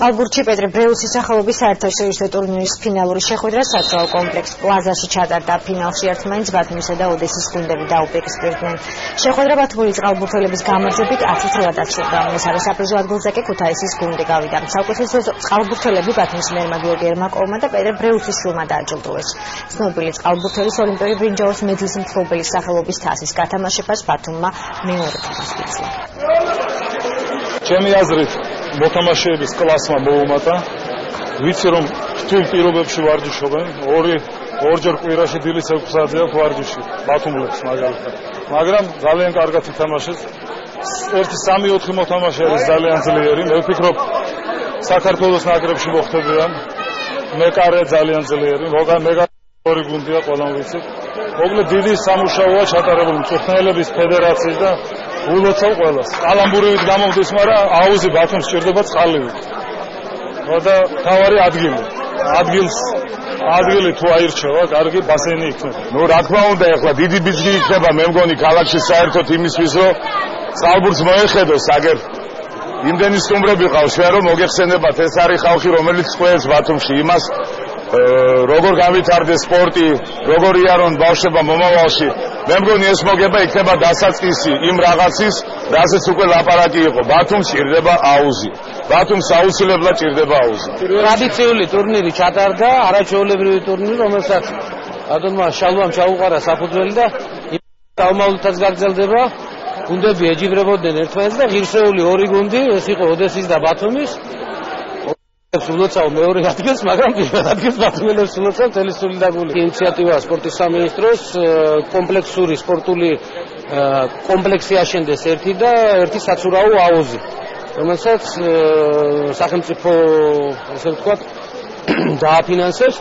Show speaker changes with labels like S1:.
S1: წყალბურთში პეტრე ბრეუსის სახელობის საერთაშორისო ტურნირის ფინალური შეხვედრა საწვაო კომპლექს პლაზაში ჩატარდა. ფინალში ერთმანეთს ბათუმისა და ოდესის გუნდები დაუპირისპირდნენ. შეხვედრა ბათუმური წყალბურთელების გამარჯვებით 10-3 დაჩერდა. მესამე საპრიზო ადგილზე კი ქუთაისის გუნდი გავიდა. საუკეთესო წყალბურთელები ბათუმის მერმა გიორგი ერმაკოვმა და პეტრე ბრეუსის შვილმა დააჯილდოეს. ცნობილი წყალბურთელის ოლიმპიური ბრინჯაოს მედლის მფლობელის სახელობის თასის გათამაშებას ბათუმმა მეორე თამაშს იწვა.
S2: ჩემი აზრით მოთამაშეების კლასმა მოუმატა. ვიცი რომ რთულ პირობებში ვარჯიშობენ. ორჯერ კვირაში დილის 6 საათზე აქვს ვარჯიში ბათუმლებს მაგალითად. მაგრამ ძალიან კარგად ითამაშეს. 1-3-4 მოთამაშე არის ძალიან ძლიერი. მე ვფიქრობ საქართველოს ნაკრებში მოხდებიან. მეკარე ძალიან ძლიერი. ორი გუნდია ყველამ ვიცით. მოკლედ დიდი სამუშაოა ჩატარებული მწვრთნელების ფედერაციის და ულოცავ ყველას. კალამბურივით გამოვდის, მაგრამ აუზი ბათუმს სჭირდება წყალივით. და თავარი ადგილი თუ აირჩევა, კარგი ბასენი იქნება.
S3: რა თქმა უნდა, ახლა დიდი ბიძგი იქნება, მე მგონი ქალაქში საერთოდ იმისთვის, რომ წყალბურთს მოეხედოს, აგერ იმდენი სტუმრები ყავს, რომ მოგეხსენებათ, ეს არის ხალხი, რომელიც ყველს ბათუმში იმას როგორ გავითარდეს სპორტი, როგორ იარონ ბავშვება მომავალში. მე მგონი ეს მოგება იქნება დასაწყისი იმ რაღაცის, რასაც უკვე ლაპარაკი იყო. ბათუმს ჭირდება აუზი. ბათუმს აუცილებლად ჭირდება აუზი.
S4: ტრადიციული ტურნირი ჩატარდა, არაჩვეულებრივი ტურნირი, რომელსაც ბატონმა შალვამ ჩაუყარა საფუძველი და დაუმალულთაც გაგრძელდება. გუნდები ეჯიბრებოდნენ ერთმანეთს და ღირსეული ორი გუნდი, ეს იყო ოდესის და ბათუმის. ულოცავ მეორე ადგილს, მაგრამ პირველ ადგილს ბათუმელებს ულოცავ მთელი სული და გული. ინიციატივა სპორტის სამინისტროს კომპლექსური სპორტული კომპლექსი აშენდეს ერთი და ერთი საცურაო აუზი, რომელსაც სახელმწიფო, ასე ვთქვათ, დააფინანსებს.